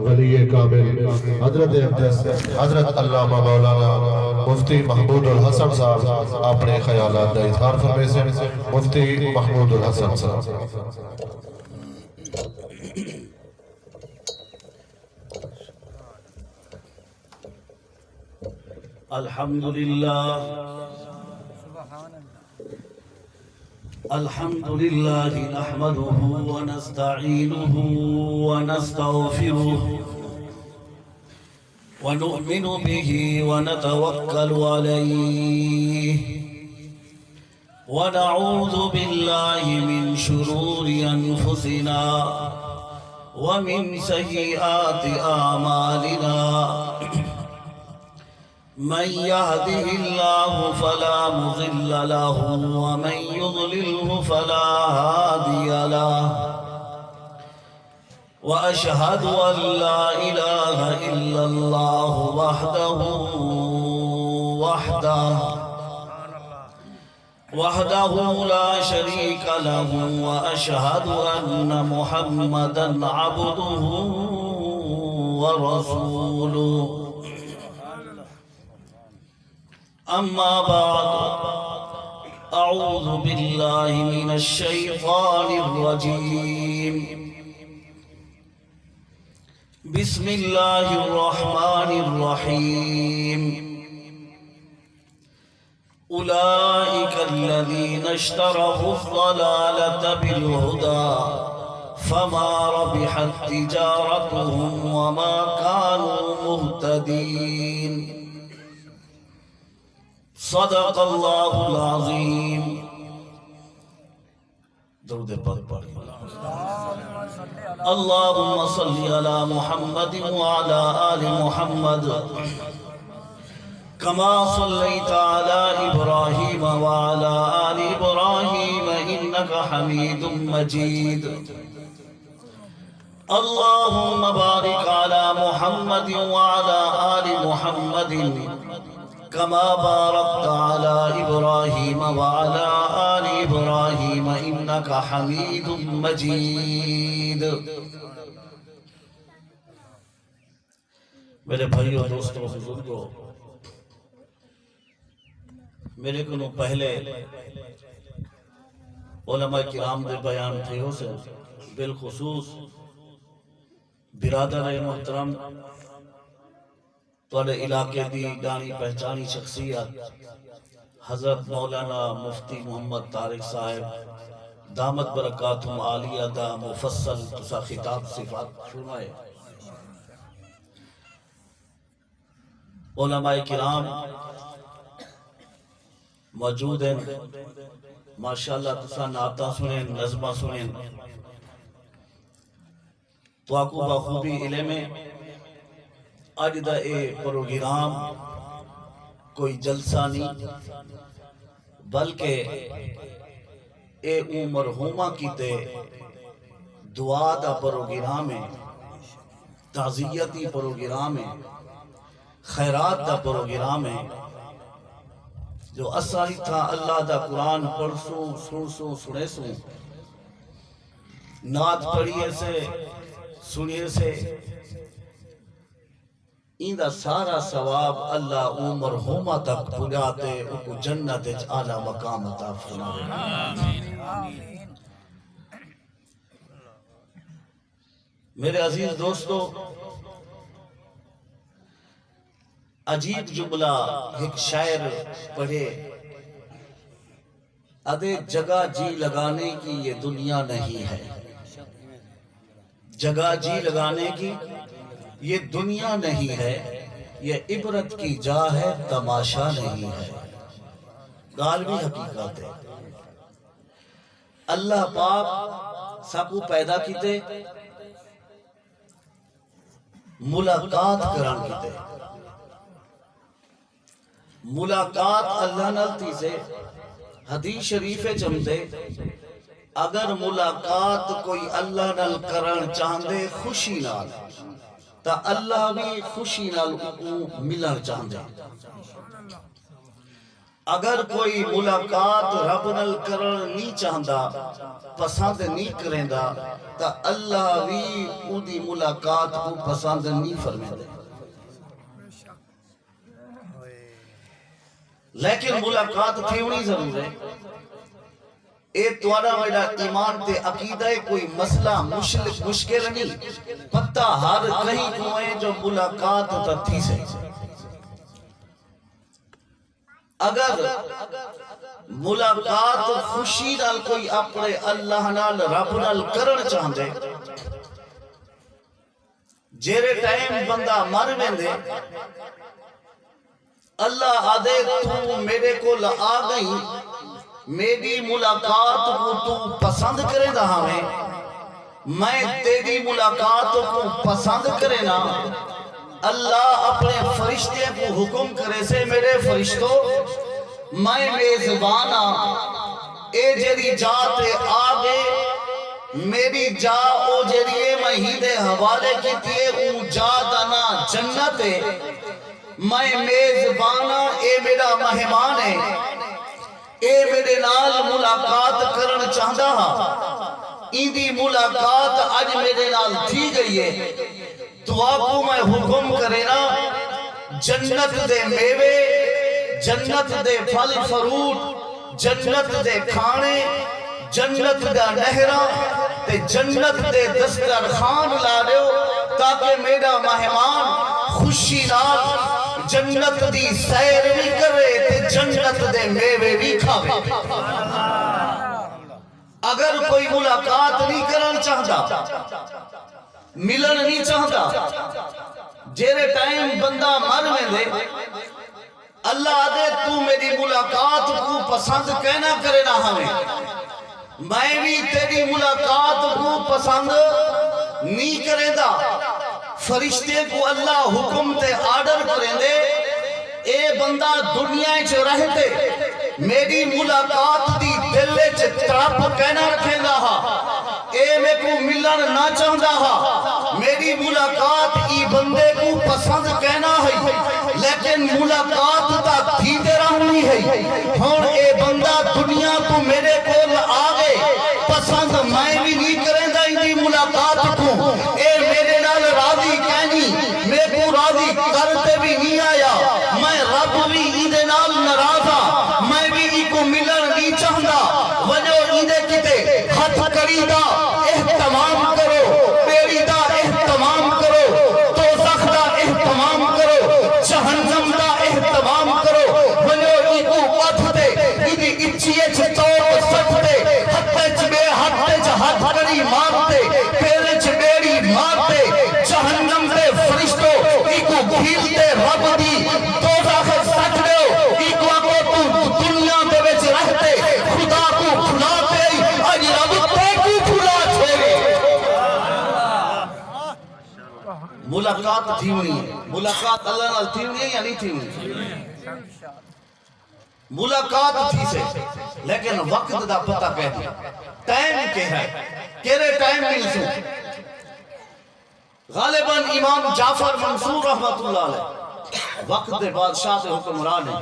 ولی کامل حضرت اقدس حضرت علامہ مولانا مفتی محمود الحسن صاحب اپنے خیالات کا اظہار فرمائے سے مفتی محمود الحسن صاحب. الحمد لله نحمده ونستعينه ونستغفره ونؤمن به ونتوكل عليه ونعوذ بالله من شرور أنفسنا ومن سيئات أعمالنا من يهده الله فلا مضل له ومن يضلله فلا هادي له وأشهد أن لا إله إلا الله وحده لا شريك له وأشهد أن محمدا عبده ورسوله. أما بعد أعوذ بالله من الشيطان الرجيم. بسم الله الرحمن الرحيم. أولئك الذين اشتروا الضلالة بالهدى فما ربحت تجارتهم وما كانوا مهتدين. صدق اللہ العظیم. درود پاک پڑھیں. اللہم صلی علی محمد وعلی آل محمد کما صلیت علی ابراہیم وعلی آل ابراہیم انکا حمید مجید. اللہم بارک علی محمد وعلی آل محمد كما باركت على إبراهيم وعلى آل إبراهيم إنك حميد مجيد. میرے بھائیوں دوستوں بزرگوں، میرے کو پہلے علماء کرام دے بیان تھے ہو سے بالخصوص برادر محترم توڑے علاقے دی جانی پہچانی شخصیت حضرت مولانا مفتی محمد طارق صاحب دامت برکاتہم عالیہ دا مفصل تسا خطاب صفات فرمائے. علماء کرام موجود ہیں، ماشاءاللہ تسا نعتہ سنیں، نظمہ سنیں، تو آکو بخوبی علم اج دا اے پروگرام کوئی جلسہ نہیں بلکہ اے مرحومہ کی تے دعا دا پروگرام ہے، تعزیتی پروگرام ہے، خیرات دا پروگرام ہے. جو اسائی تھا اللہ دا قرآن پڑھسوں سنسوں سنے سوں، نعت پڑھیے سے سنیے سے، این دا سارا ثواب اللہ او مرحومہ تک پجاتے او کو جنت اعلیٰ مقام عطا فرمائے. میرے عزیز دوستو، عجیب جملہ ایک شاعر پڑھے، ادے جگہ جی لگانے کی یہ دنیا نہیں ہے. جگہ جی لگانے کی یہ دنیا نہیں ہے، یہ عبرت کی جا ہے تماشا نہیں ہے. غالبی حقیقت ہے. اللہ پاک ساکو پیدا کیتے ملاقات کران کیتے. ملاقات اللہ نلتی سے حدیث شریف چمدے اگر ملاقات کوئی اللہ نال کرن چاہندے خوشی نال تا اللہ بھی خوشی نال ملن چاہندے. اگر کوئی ملاقات رب نال کرن نہیں چاہندا پسند نہیں کریندا تا اللہ بھی اودی ملاقات کو پسند نہیں فرمیندے لیکن ملاقات تھی ہونی ضرور ہے اے توڑا ویڈا ایمان تے عقیدہ کوئی مسئلہ مشکل نہیں پتہ ہر کہیں کو ہے جو ملاقات تا تھی سے اگر ملاقات خوشی نال کوئی اپنے اللہ نال رب نال کرن چاہندے جیرے ٹائم بندہ مر ویندے اللہ آدھے تو میرے کو آ گئی میری ملاقات کو تو پسند کرے دا ہمیں میں تیری ملاقات کو پسند کرے نا اللہ اپنے فرشتے کو حکم کرے سے میرے فرشتوں میں میزبانا اے جری جاتے آگے میری جا او جریے میں ہی دے حوالے کی تیے او جا دانا جنت ہے میں میزبانا اے میرا مہمان ہے اے میرے نال ملاقات کرن چاہتا ہاں ایندی ملاقات آج میرے نال تھی گئی ہے دعا کو میں حکم کرے نا جنت دے میوے جنت دے پھل فروٹ جنت دے کھانے جنت دا نہرہ تے جنت دے دسترخوان لا دیو تاکہ میرا مہمان خوشی نال جنت دی سیر بھی کرے تے جنت دے میوے بھی کھاوے اگر کوئی ملاقات نہیں کرنا چاہتا ملن نہیں چاہتا جیرے ٹائم بندہ مر میں دے اللہ آدھے تو میری ملاقات کو پسند کہنا کرے نہ ہمیں میں بھی تیری ملاقات کو پسند نہیں کرے دا فرشتے کو اللہ حکم تے آرڈر کریں دے اے بندہ دنیا چ رہتے میری ملاقات دی دل چ تڑپ کہنا رکھیں گا اے میں کو ملن نہ چاہتا ہا میری ملاقات ای بندے کو پسند کہنا ہے لیکن ملاقات تا تھیتے رہنی ہے ہون اے بندہ دنیا کو میرے کول آگے پسند میں بھی نہیں کریں دا اندی ملاقات کو اے میرے نال راضی کہنی میں کو راضی کرتے بھی نہیں آیا میں رب بھی اندے نال نرازا میں بھی ای کو ملن نہیں چاہتا وجہ اندے کتے ہاتھ کری دا احتمام کرو پیری دا احتمام کرو دوزخ دا احتمام کرو جہنم دا احتمام کرو وجہ ای کو پتھ دے اندی اچھئے چھتور سٹ دے ہتھے چبے ہتھے چہت کری مارتے پیرے چبیری مارتے جہنم دے فرشتوں ای کو گھیلتے رب دی دوزخ سٹ دے ای کو تو دنیا دے وچ رہتے خدا کو بھلاتے اج رب تے کو بھلا چھوڑے ملاقات تھی ہونی ہے ملاقات اللہ نال تھی ہونی ہے یا نہیں تھی ہونی ملاقات تھی سے لیکن وقت دا پتہ کہہ دیا ٹائم کے ہے کیرے ٹائم مل سو غالباً امام جعفر منصور رحمت اللہ علیہ وقت دے بادشاہ دے حکمران ہیں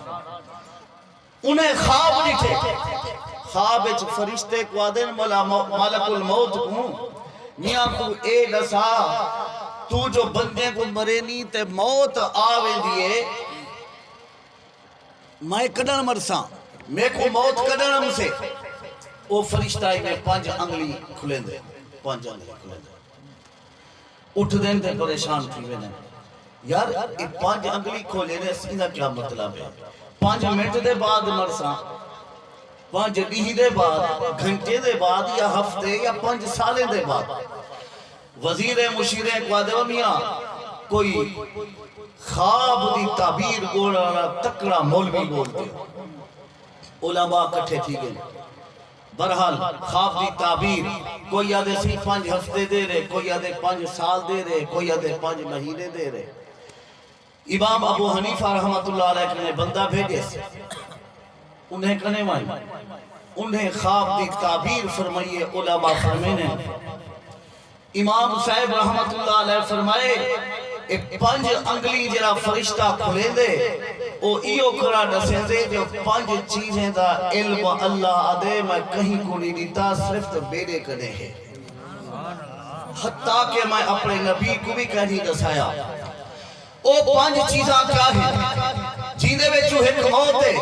انہیں خواب لکھے خواب اچھ فرشتے کو آدھن ملک الموت کو میاں تو اے دسا تو جو بندے کو مرینی تے موت آوے دیئے میں کڈن مرساں میں کو موت کڈن ہم سے وہ فرشتہ ہی میں 5 انگلی کھلیں دے 5 انگلی کھلیں دے اٹھ دیں تے پریشان تھی میں نے یار یہ 5 انگلی کھولے نے سینہ کیا مطلب ہے 5 منٹ دے بعد مرساں 5 ڈیہی دے بعد گھنٹے دے بعد یا ہفتے یا 5 سالے دے بعد وزیر مشیرے کو دے میاں کوئی خواب دی تعبیر گوڑا تکڑا مولوی بولتے علماء کٹھے تھی گئے برحال خواب دی تعبیر کوئی آدھے سی 5 ہفتے دے رہے کوئی آدھے 5 سال دے رہے کوئی آدھے 5 مہینے دے رہے امام ابو حنیفہ رحمت اللہ علیہ نے بندہ بھیجے سے انہیں کنے مائی انہیں خواب دی تعبیر فرمائیے علماء فرمینے امام صاحب رحمت اللہ علیہ فرمائے 5 انگلی جرا فرشتہ کھلے دے او ایو کھڑا دسیں دے جو 5 چیزیں دا علم اللہ آدے میں کہیں کو نہیں دیتا صرف تو میرے کنے ہے حتیٰ کہ میں اپنے نبی کو بھی کہیں دسایا او 5 چیزاں کیا ہیں جیندے میں جو ایک موت ہے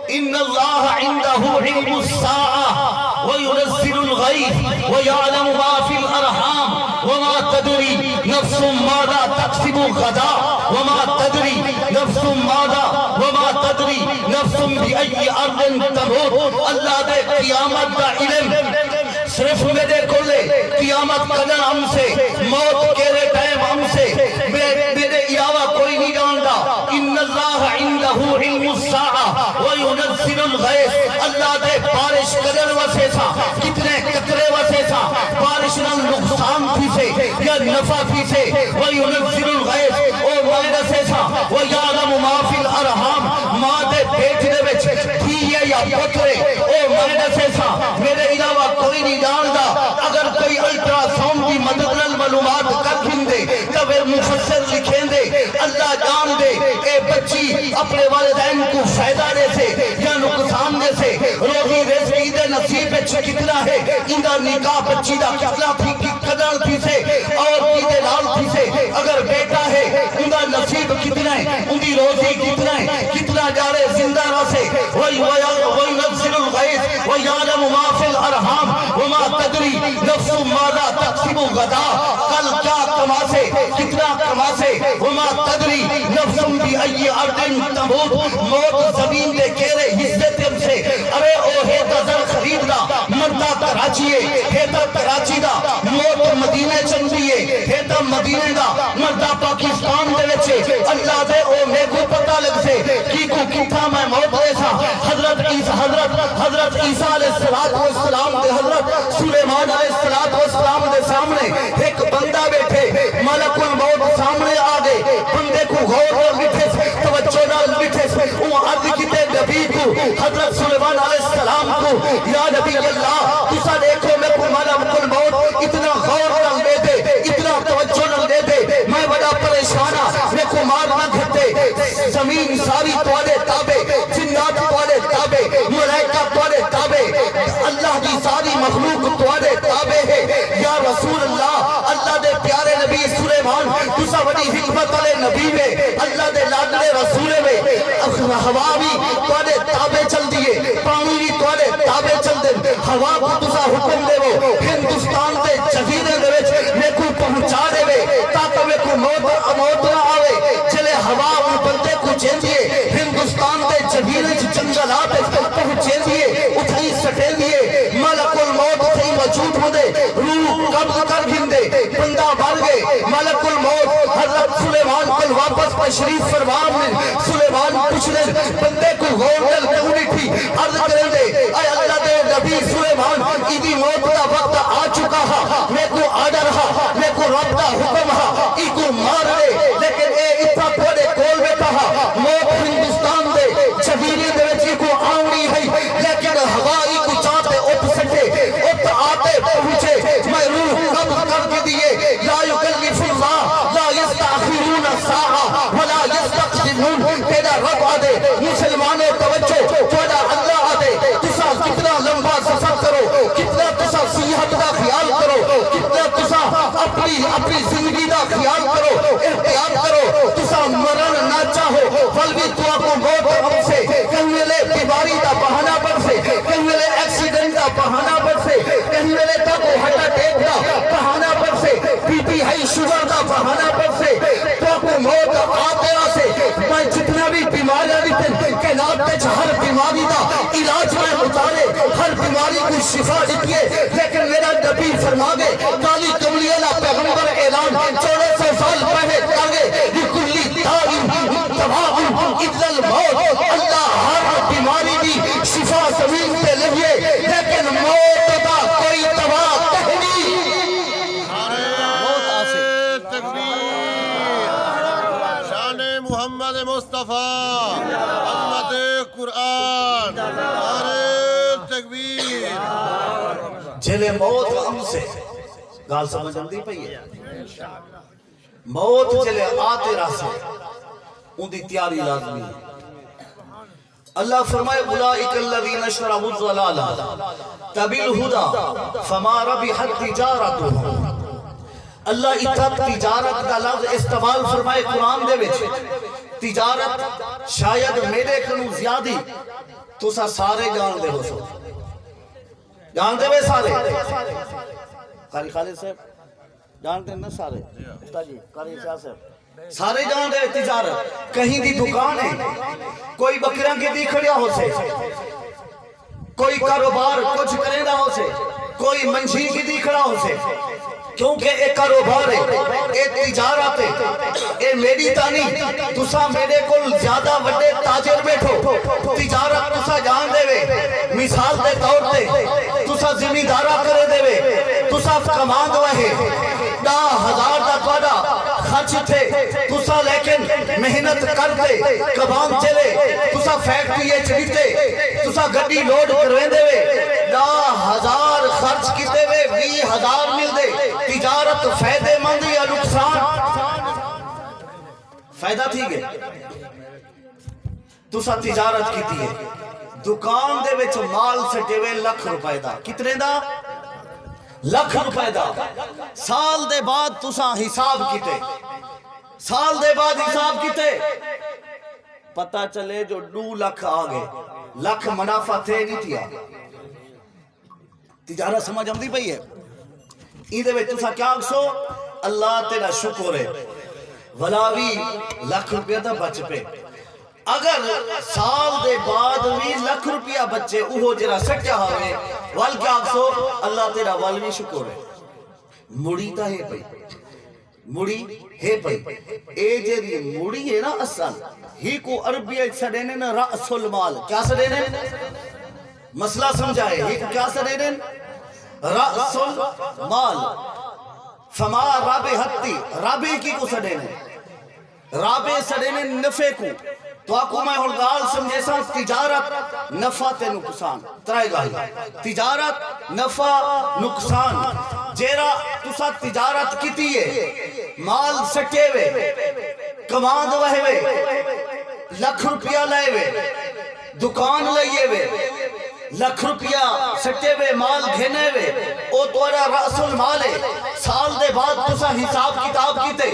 ان اللہ عنده علم الساعة وينزل الغيث ويعلم ما في الارحام وما تدري نفس ماذا تكسب غدا وما تدري نفس ماذا وما تدري نفس بأي ارض تموت اللہ دے قیامت دا علم صرف میرے کھلے قیامت قدر ہم سے موت کیرے ٹائم ہم سے میرے علاوہ کوئی نہیں جانتا ان اللہ عنده علم الساعة وينزل الغيث اللہ دے بارش قدر وسے سا کتنے قطرے وسے سا بارش نہ نقصان تھی سے یا نفع تھی سے وينزل الغيث او مائدہ سے سا ويعلم ما في الارحام ماں دے پیٹ دے وچ تھی یا پترے او مائدہ سے سا میرے علاوہ کوئی نہیں جانتا اگر کوئی الٹرا ساؤنڈ کی مدد نال معلومات کر دے تو پھر مفسر لکھیں دے اللہ جان دے اے بچی اپنے والدین کو فائدہ دے سے یا نقصان دے سے روزی رزقی دے نصیب وچ کتنا ہے اندا نکاح بچی دا کتنا تھی قدر تھی سے اور کی دے لال تھی سے اگر بیٹا ہے اندا نصیب کتنا ہے اندی روزی کتنا ہے کتنا جارے زندہ رسے وَيُنَزِّلُ الْغَيْثِ وَيَعْلَمُ مَا فِي الْأَرْحَامِ وَمَا تَدْرِي نَفْسٌ مَاذَا تَكْسِبُ غَدًا کل کیا کما سے کتنا کما سے وما تدری نفسم بھی ای اردن تموت موت زمین دے کیرے حصے تم سے ارے او ہیتا زر خرید دا مردہ کراچیے ہیتا کراچی دا موت مدینے چندیے ہیتا مدینے دا مردہ پاکستان دے وچے اللہ دے او میں کو پتہ لگ سے کی کو کتھا میں موت ایسا حضرت عیسیٰ علیہ السلام دے حضرت سلیمان علیہ السلام دے سامنے ایک بندہ بیٹھے ملک الموت سامنے آگے بندے کو غور اور مٹھے توجہ نال مٹھے وہ عرض کیتے نبی کو حضرت سلیمان علیہ السلام کو یا نبی اللہ تسا دیکھو میں کو ملک الموت اتنا غور نال دے دے اتنا توجہ نال دے دے میں بڑا پریشانہ میں کو مار نہ گھتے زمین ساری توڑے تابے جنات توڑے تابے ملائکہ توڑے تابے اللہ کی ساری مخلوق توڑے تابے ہے یا رسول اللہ اللہ دے پیارے نبی سلیمان تسا بڑی حکمت والے نبی میں اللہ دے لاڈلے رسول میں ہوا بھی توڑے تابے چل دیے پانی بھی توڑے تابے چل دے ہوا کو تسا حکم دے وہ ہندوستان دے جزیرے دے وچ میں کو پہنچا دے وے تاکہ میں کو موت نہ آوے چلے ہوا وہ بندے کو چین دیے ہندوستان دے جزیرے جنگلات پہنچے دیے اٹھائی سٹے دیے ملک الموت تھی موجود ہو دے روح قبض کر گھندے بندہ مر گئے ملک الموت حضرت سلیمان کل واپس تشریف فرمان میں سلیمان پوچھنے بندے کو غور دل کیوں تھی عرض کریں دے اے اللہ دے نبی سلیمان ایدی موت کا وقت آ چکا ہا میں کو آڈر ہا میں کو رب کا حکم ہا ای کو مار دے لیکن اے اتھا پوڑے کول میں کہا موت ہندوستان دے جزیرے دے وچ کو آؤنی ہے لیکن ہوائی کو چاہتے اٹھ سکے اٹھ آتے پہنچے میں روح قبض کر کے دیے لا یکلف اللہ لا یستاخرون ساعہ ولا یستقدمون تیرا رب آدے مسلمانوں توجہ تیرا اللہ آدے تسا کتنا لمبا سفر کرو کتنا تسا صحت کا خیال کرو کتنا تسا اپنی زندگی کا خیال کرو احتیاط کرو تسا مرن نہ چاہو بلکہ تو کو موت ہم سے کہیں لے بیماری کا بہانہ بن سے کہیں لے ایکسیڈنٹ کا بہانہ بن سے کہیں لے تک ہارٹ اٹیک کا بہانہ بن سے بی پی ہائی شوگر کا بہانہ بن سے تو کو موت آتے سے میں جتنا بھی بیماریاں دیتے کہ نابت ہر بیماری کا علاج میں اتارے ہر بیماری کو شفا دیتے لیکن میرا نبی فرما گے کالی کملی اللہ پیغمبر اعلان 1400 سال پہلے آگے لکلی دائی تباہ اذن الموت اللہ ہر بیماری دی شفا زمین پہ لگے لیکن موت کا کوئی تباہ نہیں موت آسے تکبیر شان محمد مصطفیٰ عظمت قرآن نعرہ تکبیر جلے موت ہم سے گال سمجھ اندی پئی ہے موت جلے آتے راسے ان دی تیاری لازمی ہے اللہ فرمائے اولئک الذین اشتروا الضلالۃ بالہدی فما ربحت تجارتہم۔ اللہ اتھا تجارت کا لفظ استعمال فرمائے قرآن دے وچ۔ تجارت شاید میرے کنوں زیادی تسا سارے جان دے ہو سو، جان دے وے سارے؟ قاری خالد صاحب جانتے ہیں نا سارے؟ استاد جی قاری شاہ صاحب سارے جان دے تجارت۔ کہیں دی دکان ہے، کوئی بکریاں کی دی کھڑیا ہو سے، کوئی کاروبار کچھ کرے نہ ہو سے، کوئی منشی کی دی کھڑا ہو سے، کیونکہ ایک کاروبار ہے، ایک تجارت ہے، اے میری تانی تسا میرے کل زیادہ وڈے تاجر بیٹھو، تجارت تسا جان دے وے، مثال دے طور تے تسا زمیندارہ کرے دے وے، تسا کماند وہے 10,000 دا توڑا خرچ تھے، تسا لیکن محنت کر دے کبان چلے، تسا فیکٹری چلیتے، تسا گڈی لوڈ کروے دے وے، 10,000 خرچ کیتے وے 20,000 مل دے۔ تجارت فائدے مند یا نقصان؟ فائدہ تھی گئے تسا تجارت کی تھی ہے، دکان دے وچ مال سٹے ہوئے ₹1,00,000 دا، کتنے دا؟ ₹1,00,000 دا۔ سال دے بعد تسا حساب کیتے، سال دے بعد حساب کیتے، پتہ چلے جو 2 لاکھ آگئے، لاکھ منافع تھے نہیں تھیا۔ تجارت سمجھ آمدی پئی ہے؟ ایدے میں تسا کیا اکسو؟ اللہ تیرا شکر ہے ولاوی ₹1,00,000 دا بچ پہ۔ اگر سال دے بعد بھی ₹1,00,000 بچے اوہو جرا سٹیا ہوئے وال کیا اکسو؟ اللہ تیرا والوی شکر ہے۔ مڑی تا ہے پئی، مڑی ہے پئی، اے جیری مڑی ہے نا اصل ہی کو عربی سڑینے نا رأس المال، کیا سڑینے؟ مسئلہ سمجھائے، ہی کو کیا سڑینے؟ رأس المال فما رابحتی، رابح کی کو سڑینے، رابح سڑینے نفع کو۔ تو آکو میں ہلگال سمجھے سا تجارت نفع تے نقصان، ترائے گائی تجارت نفع نقصان۔ جیرا تسا تجارت کیتی ہے، مال سٹے وے، کماند وہے وے، ₹1,00,000 لائے وے، دکان لئیے وے، ₹1,00,000 سٹے وے، مال گھنے وے، او توڑا رأس المال ہے۔ سال دے بعد تسا حساب کتاب کیتے،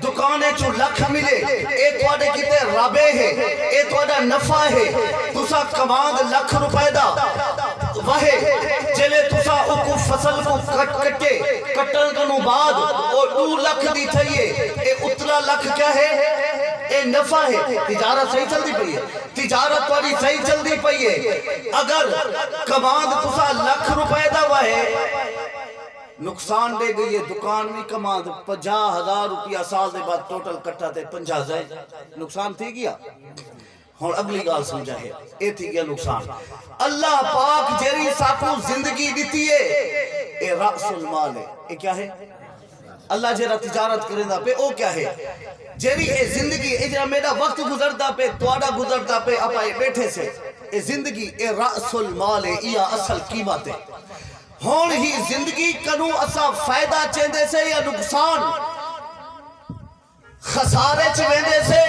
دکانے چو لکھ ملے، اے توڑے کیتے رابے ہے، اے توڑا نفع ہے، تسا کماند ₹1,00,000 دا وہے جلے تسا اوکو فصل کو کٹے، کٹل کنو بعد او 2 لاکھ دی تھئیے، اے اتنا لکھ کیا ہے؟ اے نفع ہے۔ تجارت صحیح چل دی پئی ہے، تجارت توڑی صحیح چل دی پئی ہے۔ اگر کماند تسا ₹1,00,000 دا وہے نقصان دے گئی ہے، دکان میں کماند ₹50,000 سال دے بعد ٹوٹل کٹھا تے 50,000 نقصان تھی گیا۔ ہون اگلی گال سمجھا ہے، اے تھی گیا نقصان۔ اللہ پاک جیری ساکو زندگی دیتی ہے، اے رأس المال ہے۔ اے کیا ہے؟ اللہ جیرا تجارت کرندہ پہ او کیا ہے؟ جیری اے زندگی، اے جیرا میرا وقت گزردہ پہ، توڑا گزردہ پہ، اپا اے بیٹھے سے، اے زندگی اے رأس المال ہے، یا اصل قیمت ہے۔ ہون ہی زندگی کنو اسا فائدہ چیندے سے یا نقصان، خسارے چویندے سے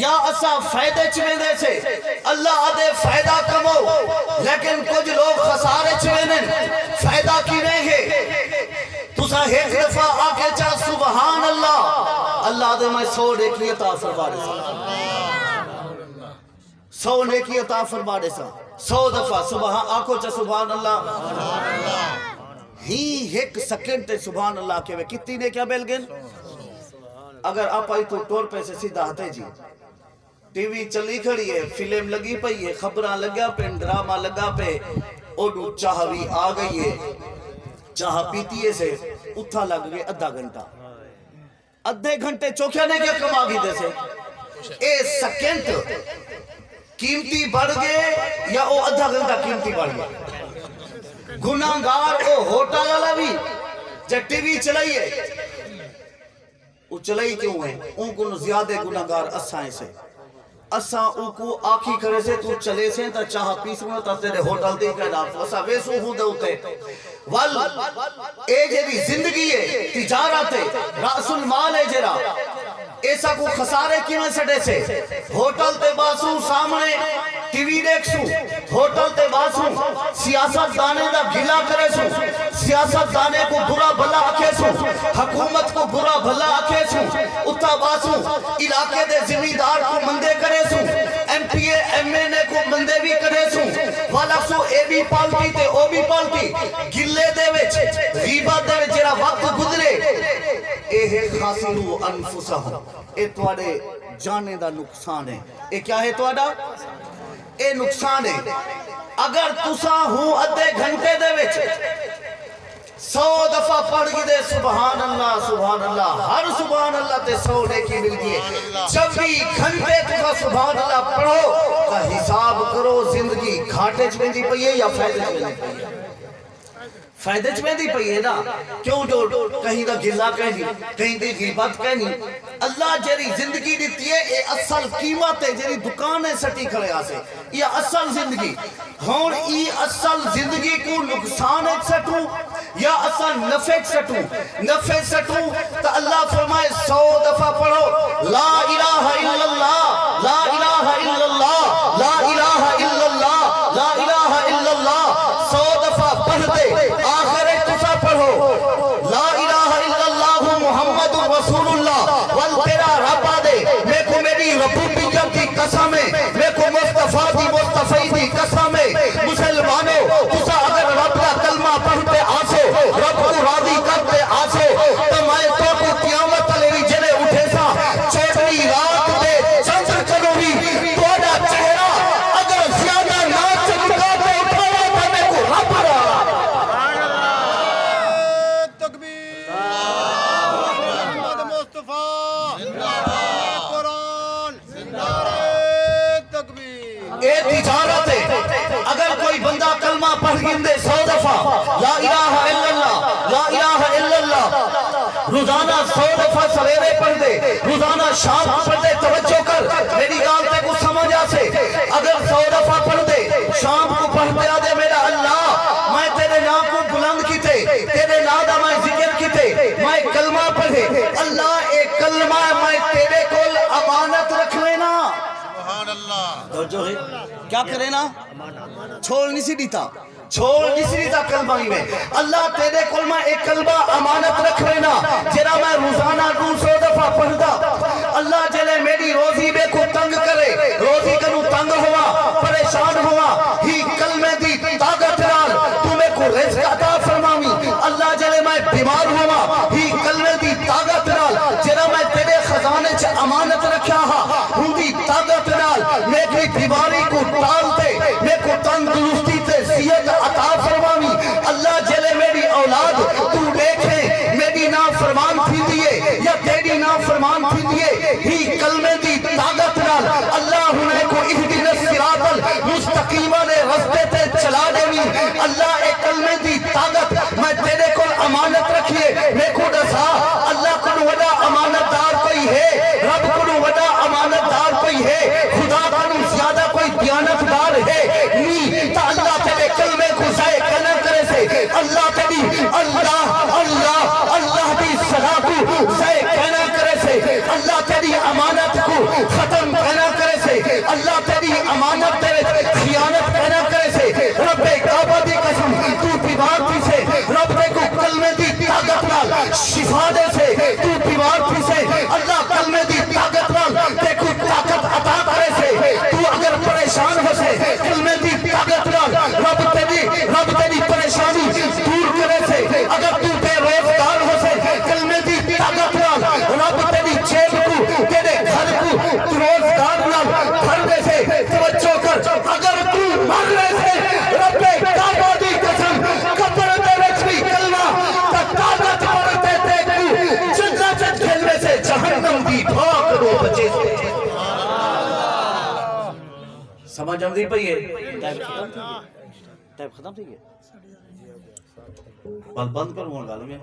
یا اسا فائدے چویندے سے۔ اللہ آدھے فائدہ کمو، لیکن کچھ لوگ خسارے چویندن، فائدہ کی نہیں ہے۔ تسا ایک دفعہ آکے چاہ سبحان اللہ، اللہ آدھے میں 100 نیکی عطا فرما دے سا، 100 نیکی عطا فرما دے سا، 100 دفعہ سبحان آکو چاہ سبحان اللہ، ہی ایک سیکنڈ تے سبحان اللہ کے وے کتنی نے کیا بیل گن؟ اگر آپ آئی تو ٹور پہ سے سیدھا ہتے جی، ٹی وی چلی کھڑی ہے، فلم لگی پئی ہے، خبران لگا پہ، ڈرامہ لگا پہ، اوڈو چاہوی آ گئی ہے، چاہ پیتیے سے اتھا لگ گئے ادھا گھنٹہ، ادھے گھنٹے چوکیا نے کیا کما گئی دے سے؟ اے سیکنڈ قیمتی بڑھ گئے یا او ادھا گھنٹہ قیمتی بڑھ گئے؟ گناہگار او ہوٹل والا بھی جب ٹی وی چلائیے، وہ چلائی کیوں ہیں؟ ان کو زیادہ گناہگار اسائیں سے، اساں او کو آکھی کرے سے تو چلے سے تا چاہ پیس میں تا تیرے ہوٹل دے کر آپ اساں ویسو ہوں دے ہوتے وال اے جیری زندگی ہے، تجارت ہے، رأس المال ہے جرا، اے پیسہ کو خسارے کی میں سٹے سے ہوٹل تے باسو سامنے ٹی وی دیکھ سو ہوٹل تے باسو سیاست دانے دا گلا کرے سو سیاست دانے کو برا بھلا آکھے سو حکومت کو برا بھلا آکھے سو اتھا باسو علاقے دے زمیندار کو مندے کرے سو M P A M N A کو مندے بھی کرے سو والا سو اے بی پالٹی تے او بی پالٹی گلے دے وچ غیبت دے وچ جڑا وقت گزرے اے ہے خاسرو انفسہم اے تواڈے جانے دا نقصان ہے اے کیا ہے تواڈا اے نقصان ہے اگر تساں ہوں ادھے گھنٹے دے وچ 100 دفعہ پڑھ گی دے سبحان اللہ ہر سبحان اللہ تے 100 نیکی مل گئی جب بھی گھنٹے تساں سبحان اللہ پڑھو کا حساب کرو زندگی گھاٹے چ ویندی پئی ہے یا فائدے چ ویندی پئی ہے فائدے چ ویندی پئی ہے نا کیوں جو کہیں دا گلا کہنی کہیں دی غیبت کہنی اللہ جری زندگی دیتی ہے اے اصل قیمت ہے جری دکانے سٹی کھڑے آسے یہ اصل زندگی ہون ای اصل زندگی کو نقصان ایک سٹوں یا اصل نفع ایک سٹوں نفع سٹوں تو اللہ فرمائے 100 دفعہ پڑھو لا الہ الا اللہ لا الہ الا اللہ لا الہ الا اللہ لا الہ الا اللہ 100 دفعہ پڑھ دے آخر ایک تسا پڑھو لا الہ الا اللہ محمد رسول اللہ والتیرا ربا دے میں کو میری ربوبیت کی قسم ہے میں کو مصطفیٰ دی مصطفی دی قسم ہے مسلمانوں تسا اگر رب کا کلمہ پڑھتے آسو رب کو راضی کرتے آسو تو میں تو کو قیامت علیہ جلے اٹھے سا چوٹنی رات دے چندر کنوری توڑا چہرہ اگر زیادہ نہ چمکا تو اٹھاوا تو میں کو رب رہا تکبیر محمد مصطفیٰ قرآن تکبیر اے تجارت ہے اگر کوئی بندہ کلمہ پڑھ گندے 100 دفعہ لا الہ الا اللہ لا الہ الا اللہ روزانہ 100 دفعہ سویرے پڑھ دے روزانہ شام پڑھ دے توجہ کر میری گال تے کو سمجھ آسے اگر 100 دفعہ پڑھ دے شام کو پڑھتے آدھے میرا اللہ میں تیرے نام کو بلند کیتے تیرے نام دا میں ذکر کیتے میں کلمہ پڑھے اللہ ایک کلمہ میں تیرے کول امانت رکھ لینا سبحان اللہ توجہ ہے کیا کرے نا چھوڑ نہیں سی دیتا چھوڑ نہیں سی دیتا کلمہ ہی میں اللہ تیرے کلمہ ایک کلمہ امانت رکھ لینا جرا میں روزانہ 200 دفعہ پڑھدا اللہ جلے میری روزی بے کو تنگ کرے روزی کنو تنگ ہوا پریشان ہوا ہی کلمے دی طاقت نال تو میں کو رزق عطا فرماوی اللہ جلے میں بیمار ہوا ہی کلمے دی طاقت نال جرا میں تیرے خزانے چ امانت رکھیا ہا ہندی طاقت نال میری بیماری کو ٹال دے میں کو تندرستی تے صحت عطا فرماوی اللہ جلے میری اولاد تو دیکھے میری نافرمان تھی دیے یا تیری نافرمان تھی دیے ہی کلمے دی طاقت نال اللہ انہیں کو اہدنا الصراط المستقیم نے رستے تے چلا دینی اللہ ایک کلمے دی طاقت میں تیرے کو امانت رکھیے میں کو دسا اللہ کو وڈا امانت دار کوئی ہے رب کو وڈا امانت دار کوئی ہے خدا کو زیادہ کوئی دیانت دار ہے نہیں تا اللہ تیرے کلمے کو ضائع نہ کرے سے اللہ تیری اللہ دی صلاح کو ضائع نہ کرے سے اللہ تیری امانت کو ختم نہ کرے سے اللہ تیری امانت تیرے خیانت نہ کرے سے رب کعبہ دی قسم تو بیمار تھی سے رب دے کو کلمے دی طاقت نال شفا دے سے تو بیمار تھی سے اللہ کلمے دی طاقت نال تے کو طاقت عطا کرے سے تو اگر پریشان ہو سے کلمے دی طاقت نال رب تیری پریشانی دور کرے سے اگر تو بے روزگار ہو سے کلمے دی طاقت نال رب تیری جیب کو تیرے گھر کو روزگار نال بھر دے سے توجہ کر اگر تو مر رہے سے رب کعبہ دی قسم قبر دے وچ بھی کلمہ تا طاقت پڑھتے تے کو جنت کھیلنے سے جہنم دی بھاگ دو بچے سے سمجھ آمدی پئی ہے ٹائپ ختم تھی گیا بند کروں گا گالوں میں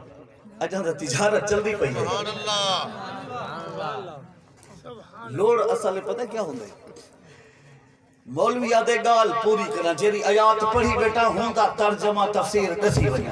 اجاں دا تجارت چل دی پئی ہے سبحان اللہ لوڑ اصل پتہ کیا ہوندے مولوی آدھے گال پوری کرنا جیری آیات پڑھی بیٹا ہوں دا ترجمہ تفسیر دسی وجہ